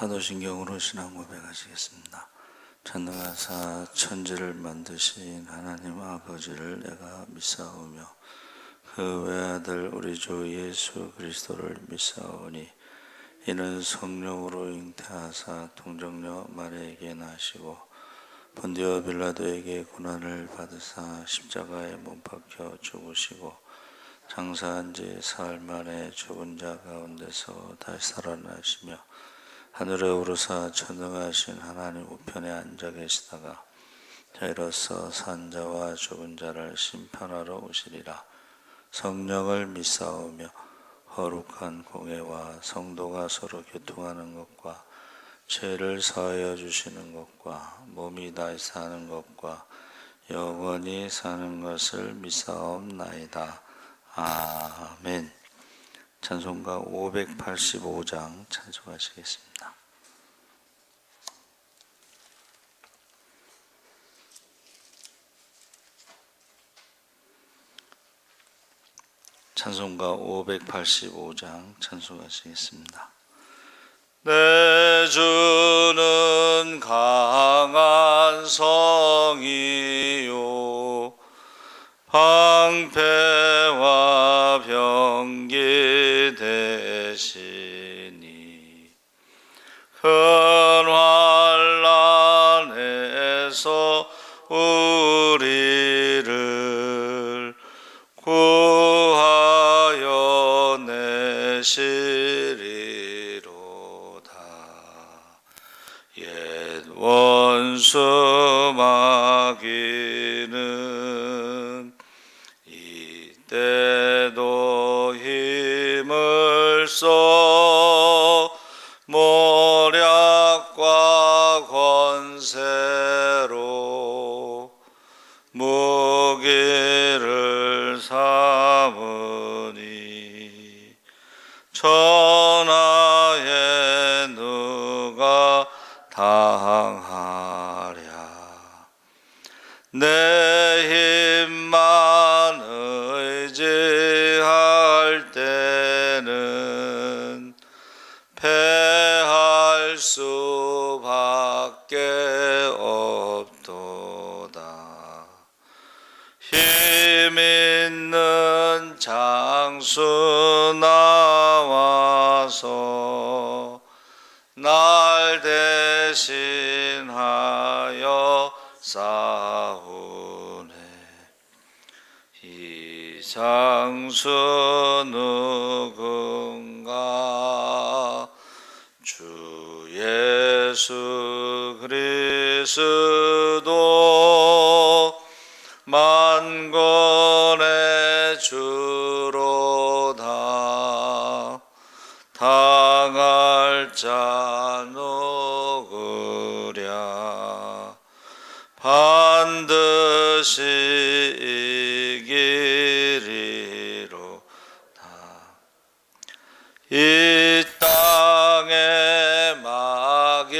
사도신경으로 신앙 고백하시겠습니다. 전능하사 천지를 만드신 하나님 아버지를 내가 믿사오며 그 외아들 우리 주 예수 그리스도를 믿사오니 이는 성령으로 잉태하사 동정녀 마리아에게 나시고 본디오 빌라도에게 고난을 받으사 십자가에 못 박혀 죽으시고 장사한 지 사흘 만에 죽은 자 가운데서 다시 살아나시며 하늘에 오르사 전능하신 하나님 우편에 앉아 계시다가 이로써 산 자와 죽은 자를 심판하러 오시리라. 성령을 믿사오며 거룩한 공회와 성도가 서로 교통하는 것과 죄를 사하여 주시는 것과 몸이 다시 사는 것과 영원히 사는 것을 믿사옵나이다. 아멘. 찬송가 585장 찬송하시겠습니다. 찬송가 585장 찬송하시겠습니다. 내 주는 강한 성이요 방패와 병기 되시니 큰 환난에서 우리를 구하여 내시리로다. 옛 원수 마귀는 이때도 힘을 써 모략과 권세로 무기를 삼으니 천하에 누가 당하랴. 내 힘만 의지할 때는 패할 수밖에 없도다. 힘 있는 장수 나와서 날 대신하여 싸우네. 이 장수 누군가? 주 예수 그리스도 만군의 주로다. 당할 자 누구랴? 반드시 이기리로다. 이 땅에 마귀들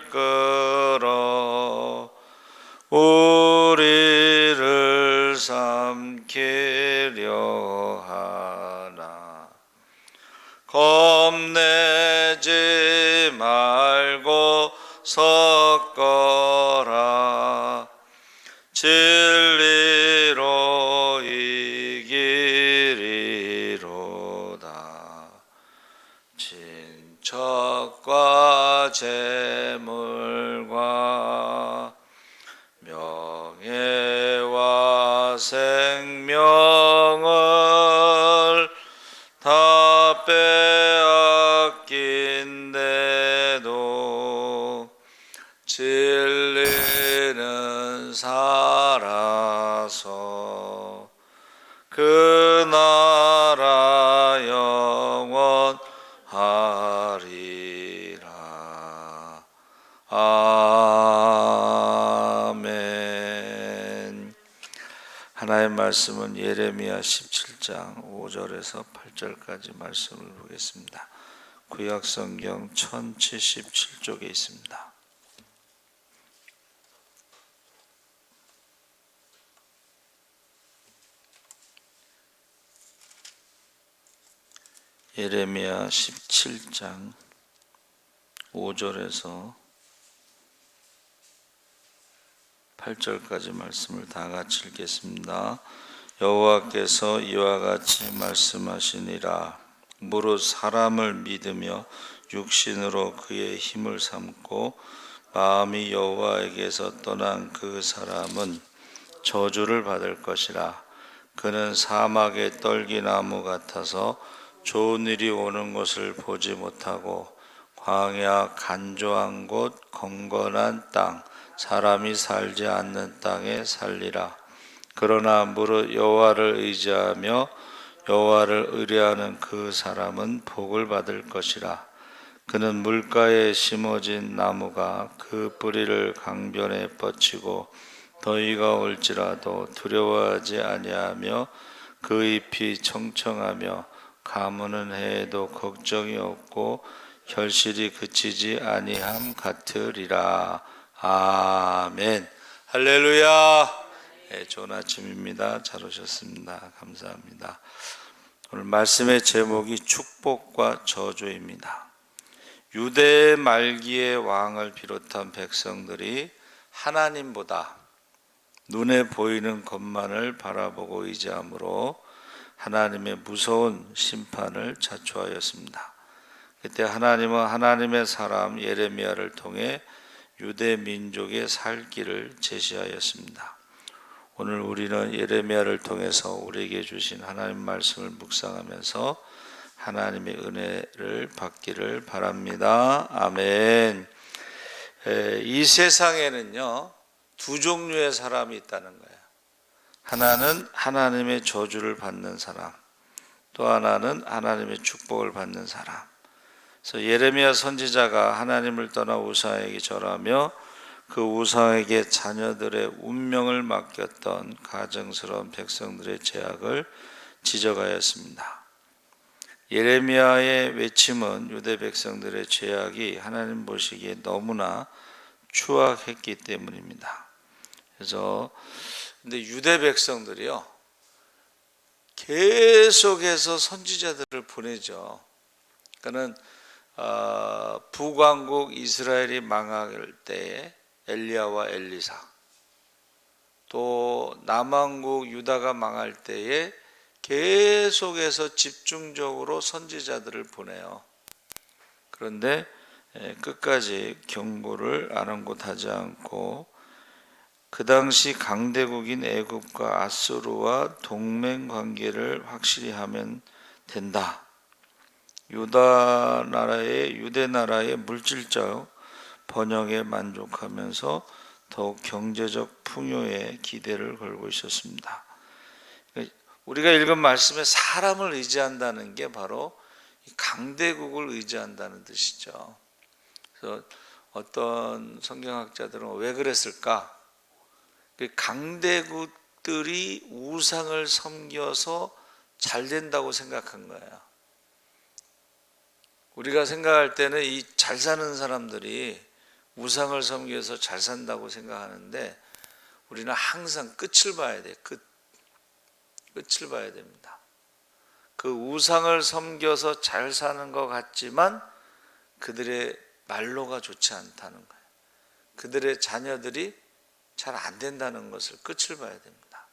끌어 우리를 삼키려 하나. 겁내지 말고 섰거라. 진리로 이기리로다. 친척과 재물과 명예와 생명을 다 빼앗긴데도 진리는 살아서 그 나라 영원하리라. 아멘. 하나의 말씀은 예레미야 17장 5절에서 8절까지 말씀을 보겠습니다. 구약성경 1077쪽에 있습니다. 예레미야 17장 5절에서 8절까지 말씀을 다 같이 읽겠습니다. 여호와께서 이와 같이 말씀하시니라. 무릇 사람을 믿으며 육신으로 그의 힘을 삼고 마음이 여호와에게서 떠난 그 사람은 저주를 받을 것이라. 그는 사막의 떨기나무 같아서 좋은 일이 오는 것을 보지 못하고 광야 간조한 곳 건건한 땅 사람이 살지 않는 땅에 살리라. 그러나 무릇 여호와를 의지하며 여호와를 의뢰하는 그 사람은 복을 받을 것이라. 그는 물가에 심어진 나무가 그 뿌리를 강변에 뻗치고 더위가 올지라도 두려워하지 아니하며 그 잎이 청청하며 가무는 해에도 걱정이 없고 결실이 그치지 아니함 같으리라. 아멘. 할렐루야. 네, 좋은 아침입니다. 잘 오셨습니다. 감사합니다. 오늘 말씀의 제목이 축복과 저주입니다. 유대 말기의 왕을 비롯한 백성들이 하나님보다 눈에 보이는 것만을 바라보고 의지함으로 하나님의 무서운 심판을 자초하였습니다. 그때 하나님은 하나님의 사람 예레미야를 통해 유대 민족의 살 길을 제시하였습니다. 오늘 우리는 예레미야를 통해서 우리에게 주신 하나님 말씀을 묵상하면서 하나님의 은혜를 받기를 바랍니다. 아멘. 이 세상에는요, 두 종류의 사람이 있다는 거예요. 하나는 하나님의 저주를 받는 사람, 또 하나는 하나님의 축복을 받는 사람. 그래서 예레미야 선지자가 하나님을 떠나 우상에게 절하며 그 우상에게 자녀들의 운명을 맡겼던 가증스러운 백성들의 죄악을 지적하였습니다. 예레미야의 외침은 유대 백성들의 죄악이 하나님 보시기에 너무나 추악했기 때문입니다. 그래서 근데 유대 백성들이요, 계속해서 선지자들을 보내죠. 그러니까는 북왕국 이스라엘이 망할 때에 엘리야와 엘리사, 또 남왕국 유다가 망할 때에 계속해서 집중적으로 선지자들을 보내요. 그런데 끝까지 경고를 아랑곳하지 않고 그 당시 강대국인 애굽과 아수르와 동맹 관계를 확실히 하면 된다. 유대 나라의 물질적 번영에 만족하면서 더욱 경제적 풍요에 기대를 걸고 있었습니다. 우리가 읽은 말씀에 사람을 의지한다는 게 바로 강대국을 의지한다는 뜻이죠. 그래서 어떤 성경학자들은 왜 그랬을까? 강대국들이 우상을 섬겨서 잘 된다고 생각한 거예요. 우리가 생각할 때는 이 잘 사는 사람들이 우상을 섬겨서 잘 산다고 생각하는데 우리는 항상 끝을 봐야 돼. 끝을 봐야 됩니다. 그 우상을 섬겨서 잘 사는 것 같지만 그들의 말로가 좋지 않다는 거예요. 그들의 자녀들이 잘 안 된다는 것을 끝을 봐야 됩니다.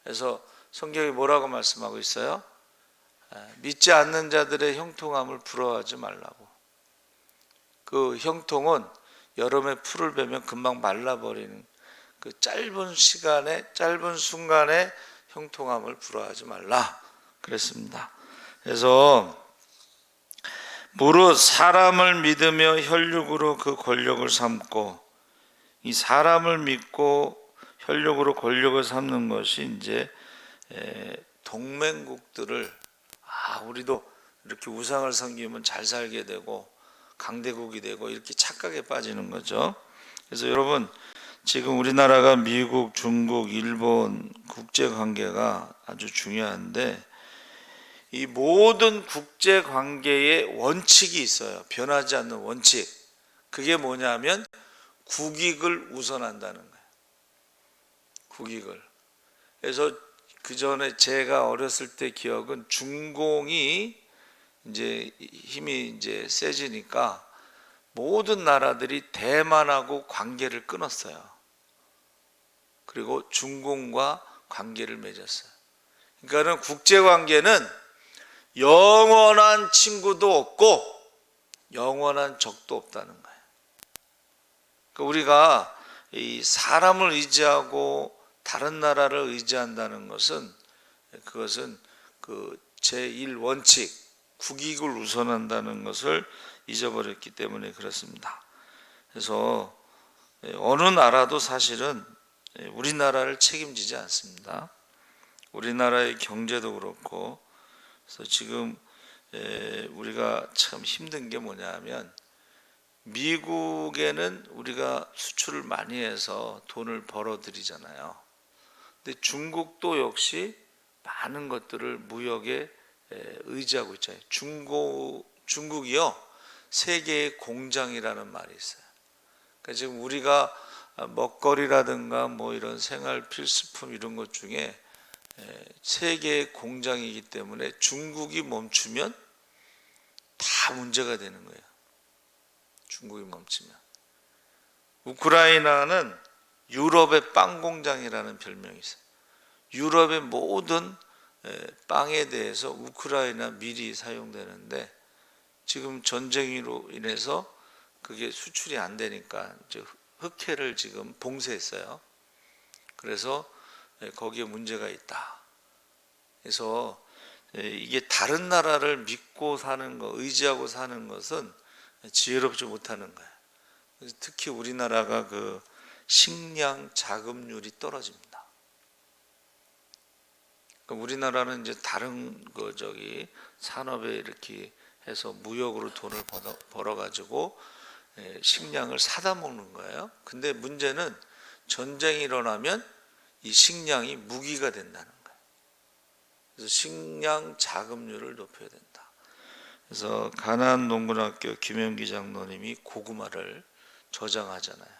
그래서 성경이 뭐라고 말씀하고 있어요? 믿지 않는 자들의 형통함을 부러워하지 말라고. 그 형통은 여름에 풀을 베면 금방 말라버리는 그 짧은 순간에 형통함을 부러워하지 말라 그랬습니다. 그래서 무릇 사람을 믿으며 혈육으로 그 권력을 삼고, 이 사람을 믿고 혈육으로 권력을 삼는 것이 이제 동맹국들을 우리도 이렇게 우상을 섬기면 잘 살게 되고 강대국이 되고 이렇게 착각에 빠지는 거죠. 그래서 여러분, 지금 우리나라가 미국, 중국, 일본 국제관계가 아주 중요한데 이 모든 국제관계에 원칙이 있어요. 변하지 않는 원칙. 그게 뭐냐면 국익을 우선한다는 거예요. 국익을. 그래서 그 전에 제가 어렸을 때 기억은 중공이 이제 힘이 이제 세지니까 모든 나라들이 대만하고 관계를 끊었어요. 그리고 중공과 관계를 맺었어요. 그러니까 국제관계는 영원한 친구도 없고 영원한 적도 없다는 거예요. 그러니까 우리가 이 사람을 의지하고 다른 나라를 의지한다는 것은 그것은 그 제1원칙 국익을 우선한다는 것을 잊어버렸기 때문에 그렇습니다. 그래서 어느 나라도 사실은 우리나라를 책임지지 않습니다. 우리나라의 경제도 그렇고, 그래서 지금 우리가 참 힘든 게 뭐냐면 미국에는 우리가 수출을 많이 해서 돈을 벌어들이잖아요. 근데 중국도 역시 많은 것들을 무역에 의지하고 있잖아요. 중국이요, 세계의 공장이라는 말이 있어요. 그러니까 지금 우리가 먹거리라든가 뭐 이런 생활 필수품 이런 것 중에 세계의 공장이기 때문에 중국이 멈추면 다 문제가 되는 거예요. 중국이 멈추면. 우크라이나는 유럽의 빵 공장이라는 별명이 있어요. 유럽의 모든 빵에 대해서 우크라이나 밀이 사용되는데 지금 전쟁으로 인해서 그게 수출이 안 되니까 이제 흑해를 지금 봉쇄했어요. 그래서 거기에 문제가 있다. 그래서 이게 다른 나라를 믿고 사는 거, 의지하고 사는 것은 지혜롭지 못하는 거예요. 특히 우리나라가 그 식량 자금률이 떨어집니다. 그러니까 우리나라는 이제 다른 그 산업에 이렇게 해서 무역으로 돈을 벌어가지고 식량을 사다 먹는 거예요. 근데 문제는 전쟁이 일어나면 이 식량이 무기가 된다는 거예요. 그래서 식량 자금률을 높여야 된다. 그래서 가나안 농군학교 김영기 장로님이 고구마를 저장하잖아요.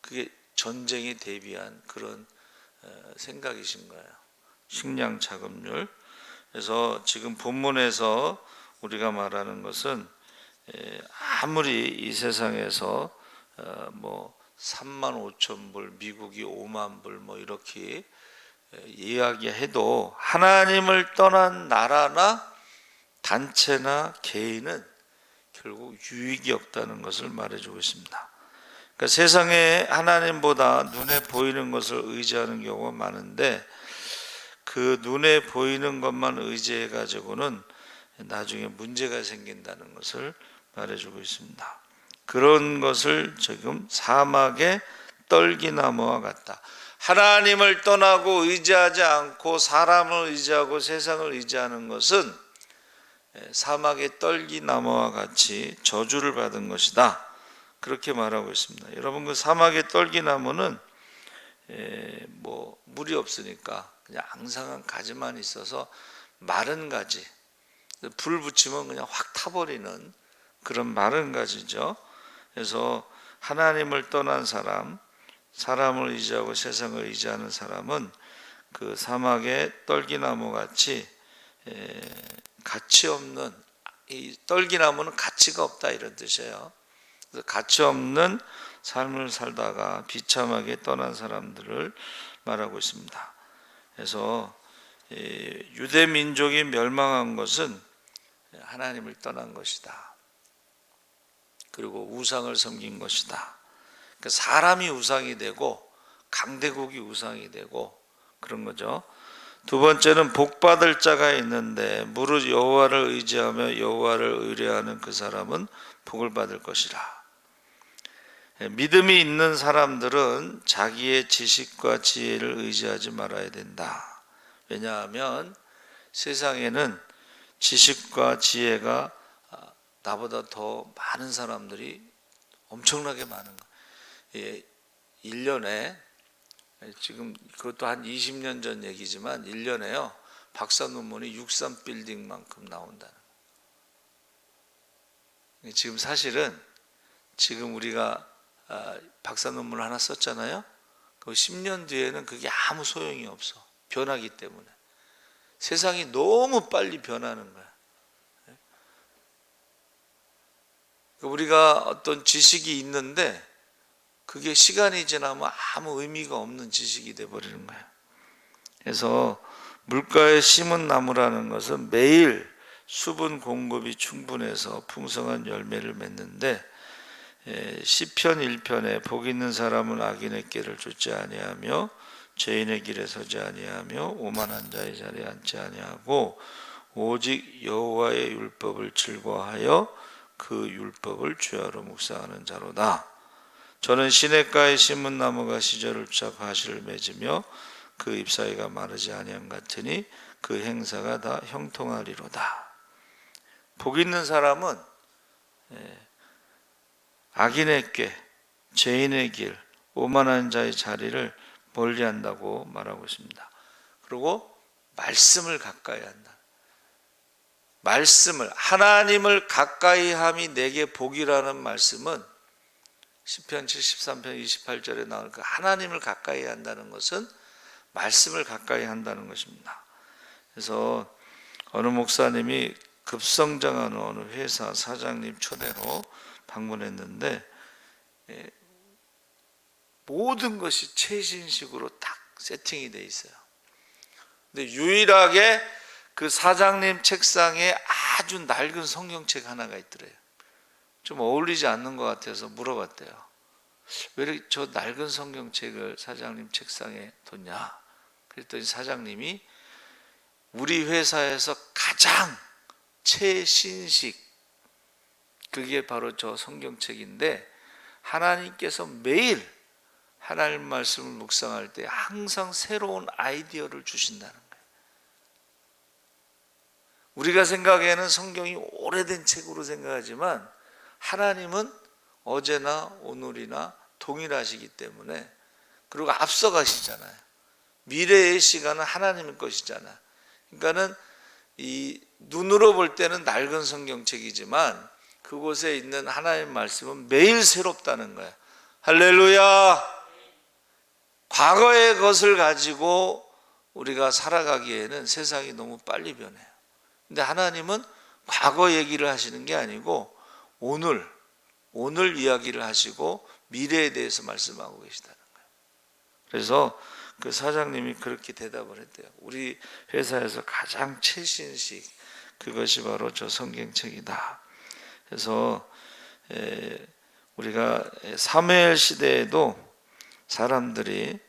그게 전쟁에 대비한 그런 생각이신 거예요. 식량 자금률. 그래서 지금 본문에서 우리가 말하는 것은 아무리 이 세상에서 뭐 3만 5천 불, 미국이 5만 불 뭐 이렇게 이야기해도 하나님을 떠난 나라나 단체나 개인은 결국 유익이 없다는 것을 말해주고 있습니다. 그러니까 세상에 하나님보다 눈에 보이는 것을 의지하는 경우가 많은데 그 눈에 보이는 것만 의지해 가지고는 나중에 문제가 생긴다는 것을 말해주고 있습니다. 그런 것을 지금 사막의 떨기나무와 같다. 하나님을 떠나고 의지하지 않고 사람을 의지하고 세상을 의지하는 것은 사막의 떨기나무와 같이 저주를 받은 것이다. 그렇게 말하고 있습니다. 여러분, 그 사막의 떨기나무는 뭐 물이 없으니까 그냥 앙상한 가지만 있어서 마른 가지, 불 붙이면 그냥 확 타버리는 그런 마른 가지죠. 그래서 하나님을 떠난 사람, 사람을 의지하고 세상을 의지하는 사람은 그 사막의 떨기나무 같이 가치 없는, 이 떨기나무는 가치가 없다 이런 뜻이에요. 그래서 가치 없는 삶을 살다가 비참하게 떠난 사람들을 말하고 있습니다. 그래서 유대 민족이 멸망한 것은 하나님을 떠난 것이다. 그리고 우상을 섬긴 것이다. 그러니까 사람이 우상이 되고 강대국이 우상이 되고 그런 거죠. 두 번째는 복받을 자가 있는데 무릇 여호와를 의지하며 여호와를 의뢰하는 그 사람은 복을 받을 것이라. 믿음이 있는 사람들은 자기의 지식과 지혜를 의지하지 말아야 된다. 왜냐하면 세상에는 지식과 지혜가 나보다 더 많은 사람들이 엄청나게 많은 거예요. 1년에 지금 그것도 한 20년 전 얘기지만 1년에요. 박사 논문이 63빌딩만큼 나온다는 거예요. 지금 사실은 지금 우리가 박사 논문을 하나 썼잖아요. 그 10년 뒤에는 그게 아무 소용이 없어. 변하기 때문에. 세상이 너무 빨리 변하는 거야. 우리가 어떤 지식이 있는데 그게 시간이 지나면 아무 의미가 없는 지식이 돼버리는 거예요. 그래서 물가에 심은 나무라는 것은 매일 수분 공급이 충분해서 풍성한 열매를 맺는데, 시편 1편에 복 있는 사람은 악인의 길을 쫓지 아니하며 죄인의 길에 서지 아니하며 오만한 자의 자리에 앉지 아니하고 오직 여호와의 율법을 즐거워하여 그 율법을 주야로 묵상하는 자로다. 저는 시냇가에 심은 나무가 시절을 쫓아 과실을 맺으며 그 잎사귀가 마르지 아니함 같으니 그 행사가 다 형통하리로다. 복 있는 사람은 악인의 꾀, 죄인의 길, 오만한 자의 자리를 멀리한다고 말하고 있습니다. 그리고 말씀을 가까이 한다. 말씀을, 하나님을 가까이 함이 내게 복이라는 말씀은 시편 73편 28절에 나올 그 하나님을 가까이 한다는 것은 말씀을 가까이 한다는 것입니다. 그래서 어느 목사님이 급성장하는 어느 회사 사장님 초대로 방문했는데 모든 것이 최신식으로 딱 세팅이 돼 있어요. 근데 유일하게 그 사장님 책상에 아주 낡은 성경책 하나가 있더래요. 좀 어울리지 않는 것 같아서 물어봤대요. 왜 이렇게 저 낡은 성경책을 사장님 책상에 뒀냐? 그랬더니 사장님이 우리 회사에서 가장 최신식, 그게 바로 저 성경책인데 하나님께서 매일 하나님 말씀을 묵상할 때 항상 새로운 아이디어를 주신다는 거예요. 우리가 생각에는 성경이 오래된 책으로 생각하지만 하나님은 어제나 오늘이나 동일하시기 때문에, 그리고 앞서가시잖아요. 미래의 시간은 하나님의 것이잖아요. 그러니까는 이 눈으로 볼 때는 낡은 성경책이지만 그곳에 있는 하나님의 말씀은 매일 새롭다는 거예요. 할렐루야! 과거의 것을 가지고 우리가 살아가기에는 세상이 너무 빨리 변해요. 근데 하나님은 과거 얘기를 하시는 게 아니고 오늘 이야기를 하시고 미래에 대해서 말씀하고 계시다는 거예요. 그래서 그 사장님이 그렇게 대답을 했대요. 우리 회사에서 가장 최신식, 그것이 바로 저 성경책이다. 그래서 우리가 사무엘 시대에도 사람들이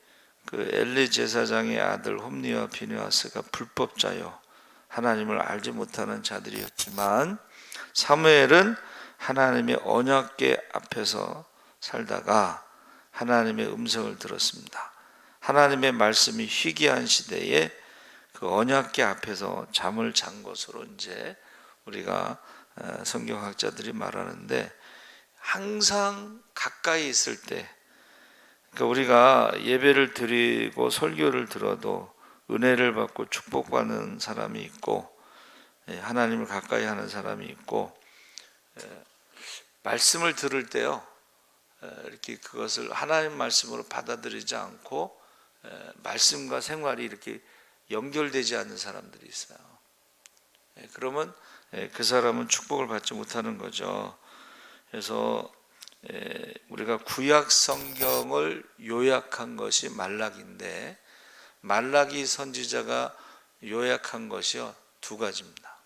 그 엘리 제사장의 아들 홈니와 비느하스가 불법자요 하나님을 알지 못하는 자들이었지만 사무엘은 하나님의 언약궤 앞에서 살다가 하나님의 음성을 들었습니다. 하나님의 말씀이 희귀한 시대에 그 언약궤 앞에서 잠을 잔 것으로 이제 우리가 성경학자들이 말하는데, 항상 가까이 있을 때, 그러니까 우리가 예배를 드리고 설교를 들어도 은혜를 받고 축복받는 사람이 있고 하나님을 가까이 하는 사람이 있고, 말씀을 들을 때요 이렇게 그것을 하나님 말씀으로 받아들이지 않고 말씀과 생활이 이렇게 연결되지 않는 사람들이 있어요. 그러면 그 사람은 축복을 받지 못하는 거죠. 그래서 우리가 구약 성경을 요약한 것이 말라기인데, 말라기 선지자가 요약한 것이요 두 가지입니다.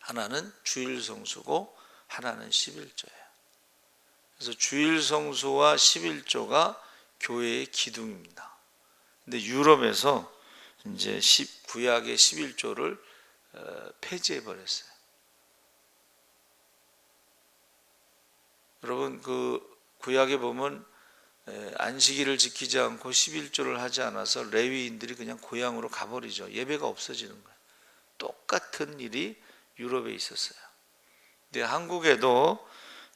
하나는 주일 성수고 하나는 11조예요. 그래서 주일 성수와 11조가 교회의 기둥입니다. 근데 유럽에서 이제 구약의 11조를 폐지해 버렸어요. 여러분 그 구약에 보면 안식일을 지키지 않고 11조를 하지 않아서 레위인들이 그냥 고향으로 가버리죠. 예배가 없어지는 거예요. 똑같은 일이 유럽에 있었어요. 근데 한국에도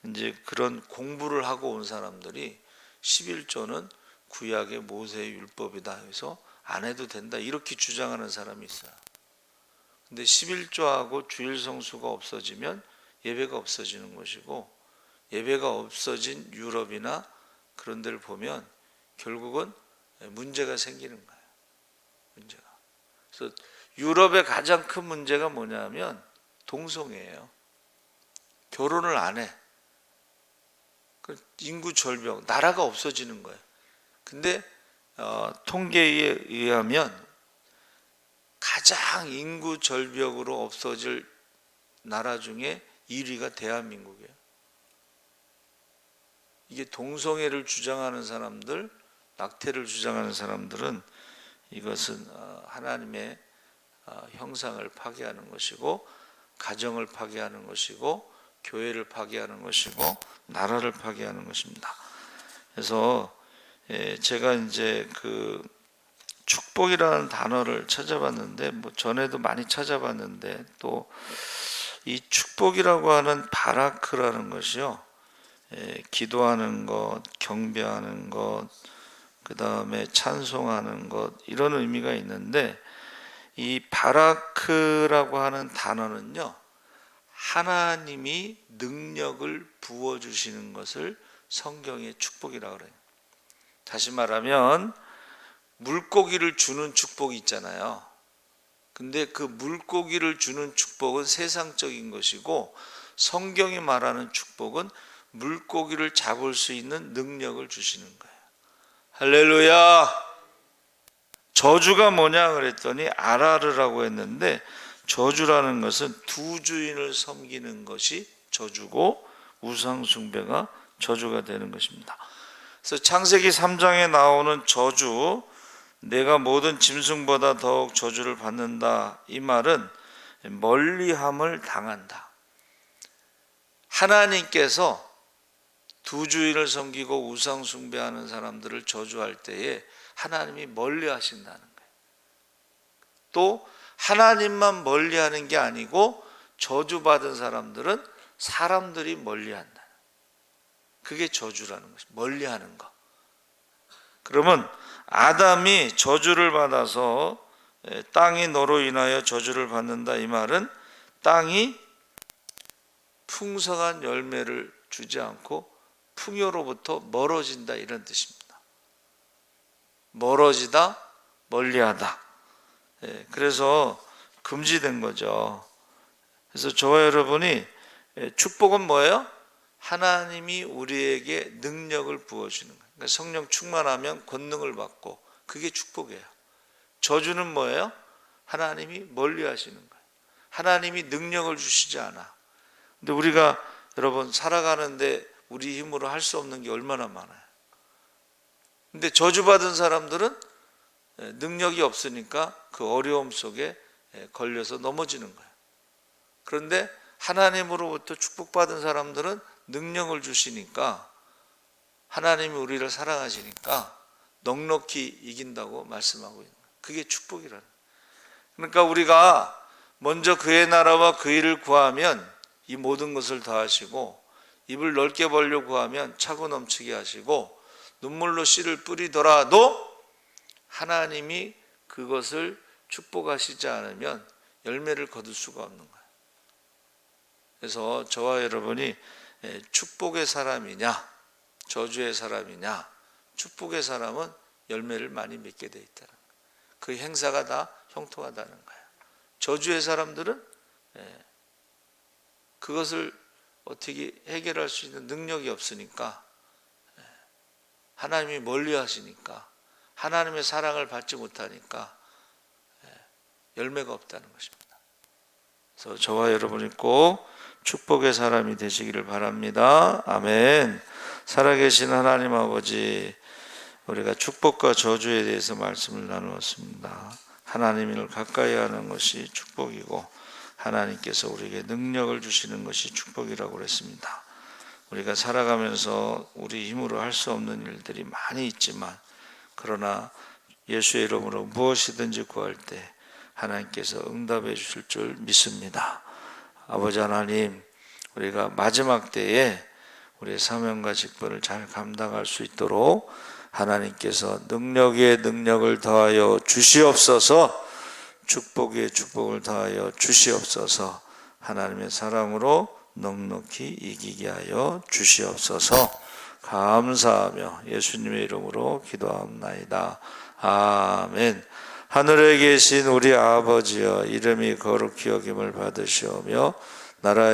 이제 그런 공부를 하고 온 사람들이 11조는 구약의 모세의 율법이다 해서 안 해도 된다 이렇게 주장하는 사람이 있어요. 근데 11조하고 주일 성수가 없어지면 예배가 없어지는 것이고, 예배가 없어진 유럽이나 그런 데를 보면 결국은 문제가 생기는 거예요. 문제가. 그래서 유럽의 가장 큰 문제가 뭐냐면 동성애예요. 결혼을 안 해. 인구 절벽, 나라가 없어지는 거예요. 근데 통계에 의하면 가장 인구 절벽으로 없어질 나라 중에 1위가 대한민국이에요. 이게 동성애를 주장하는 사람들, 낙태를 주장하는 사람들은 이것은 하나님의 형상을 파괴하는 것이고, 가정을 파괴하는 것이고, 교회를 파괴하는 것이고, 나라를 파괴하는 것입니다. 그래서 제가 이제 그 축복이라는 단어를 찾아봤는데, 뭐 전에도 많이 찾아봤는데, 또 이 축복이라고 하는 바라크라는 것이요, 기도하는 것, 경배하는 것, 그 다음에 찬송하는 것, 이런 의미가 있는데, 이 바라크라고 하는 단어는요, 하나님이 능력을 부어주시는 것을 성경의 축복이라고 그래요. 다시 말하면 물고기를 주는 축복이 있잖아요. 근데 그 물고기를 주는 축복은 세상적인 것이고, 성경이 말하는 축복은 물고기를 잡을 수 있는 능력을 주시는 거예요. 할렐루야. 저주가 뭐냐 그랬더니 아라르라고 했는데, 저주라는 것은 두 주인을 섬기는 것이 저주고, 우상 숭배가 저주가 되는 것입니다. 그래서 창세기 3장에 나오는 저주, 내가 모든 짐승보다 더욱 저주를 받는다, 이 말은 멀리함을 당한다. 하나님께서 두 주인을 섬기고 우상 숭배하는 사람들을 저주할 때에 하나님이 멀리 하신다는 거예요. 또 하나님만 멀리 하는 게 아니고, 저주받은 사람들은 사람들이 멀리 한다. 그게 저주라는 것이죠. 멀리 하는 거. 그러면 아담이 저주를 받아서 땅이 너로 인하여 저주를 받는다, 이 말은 땅이 풍성한 열매를 주지 않고 풍요로부터 멀어진다, 이런 뜻입니다. 멀어지다, 멀리하다. 그래서 금지된 거죠. 그래서 저와 여러분이, 축복은 뭐예요? 하나님이 우리에게 능력을 부어주는 거예요. 그러니까 성령 충만하면 권능을 받고, 그게 축복이에요. 저주는 뭐예요? 하나님이 멀리 하시는 거예요. 하나님이 능력을 주시지 않아. 근데 우리가 여러분 살아가는데 우리 힘으로 할 수 없는 게 얼마나 많아요. 근데 저주받은 사람들은 능력이 없으니까 그 어려움 속에 걸려서 넘어지는 거예요. 그런데 하나님으로부터 축복받은 사람들은 능력을 주시니까, 하나님이 우리를 사랑하시니까 넉넉히 이긴다고 말씀하고 있는 거예요. 그게 축복이라는 거예요. 그러니까 우리가 먼저 그의 나라와 그 일을 구하면 이 모든 것을 다 하시고, 입을 넓게 벌려 구하면 차고 넘치게 하시고, 눈물로 씨를 뿌리더라도 하나님이 그것을 축복하시지 않으면 열매를 거둘 수가 없는 거예요. 그래서 저와 여러분이 축복의 사람이냐 저주의 사람이냐, 축복의 사람은 열매를 많이 맺게 돼 있다는 거예요. 그 행사가 다 형통하다는 거예요. 저주의 사람들은 그것을 어떻게 해결할 수 있는 능력이 없으니까, 하나님이 멀리 하시니까, 하나님의 사랑을 받지 못하니까 열매가 없다는 것입니다. 그래서 저와 여러분이 꼭 축복의 사람이 되시기를 바랍니다. 아멘. 살아계신 하나님 아버지, 우리가 축복과 저주에 대해서 말씀을 나누었습니다. 하나님을 가까이 하는 것이 축복이고, 하나님께서 우리에게 능력을 주시는 것이 축복이라고 그랬습니다. 우리가 살아가면서 우리 힘으로 할 수 없는 일들이 많이 있지만, 그러나 예수의 이름으로 무엇이든지 구할 때 하나님께서 응답해 주실 줄 믿습니다. 아버지 하나님, 우리가 마지막 때에 우리의 사명과 직분을 잘 감당할 수 있도록 하나님께서 능력에 능력을 더하여 주시옵소서, 축복에 축복을 더하여 주시옵소서, 하나님의 사랑으로 넉넉히 이기게 하여 주시옵소서. 감사하며 예수님의 이름으로 기도하옵나이다. 아멘. 하늘에 계신 우리 아버지여, 이름이 거룩히 여김을 받으시오며 나라의